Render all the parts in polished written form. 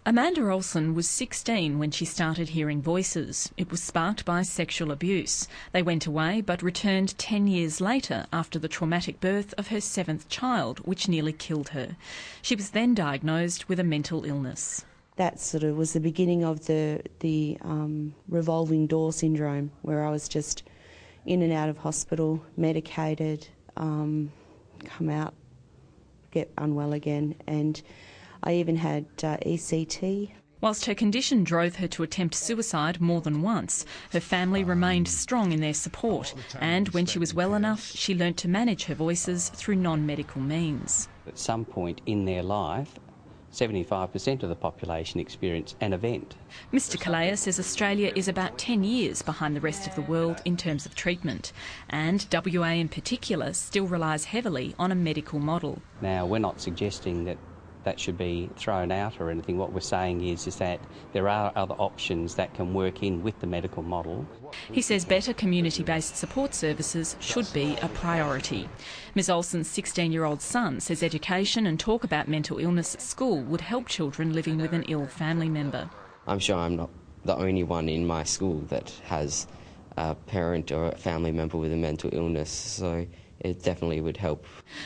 Amanda Olsen was 16 when she started hearing voices. It was sparked by sexual abuse. They went away but returned 10 years later after the traumatic birth of her 7th child, which nearly killed her. She was then diagnosed with a mental illness. That sort of was the beginning of the revolving door syndrome, where I was just in and out of hospital, medicated, come out, get unwell again, and I even had ECT. Whilst her condition drove her to attempt suicide more than once, her family remained strong in their support, and when she was well enough, she learnt to manage her voices through non-medical means. At some point in their life, 75% of the population experience an event. Mr Kalea says Australia is about 10 years behind the rest of the world in terms of treatment, and WA in particular still relies heavily on a medical model. Now, we're not suggesting that should be thrown out or anything. What we're saying is that there are other options that can work in with the medical model. He says better community-based support services should be a priority. Ms Olsen's 16-year-old son says education and talk about mental illness at school would help children living with an ill family member. I'm sure I'm not the only one in my school that has a parent or a family member with a mental illness, so it definitely would help.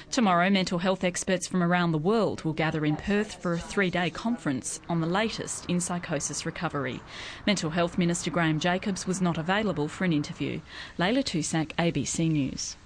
Tomorrow, mental health experts from around the world will gather in Perth for a 3-day conference on the latest in psychosis recovery. Mental Health Minister Graham Jacobs was not available for an interview. Leila Tusak, ABC News.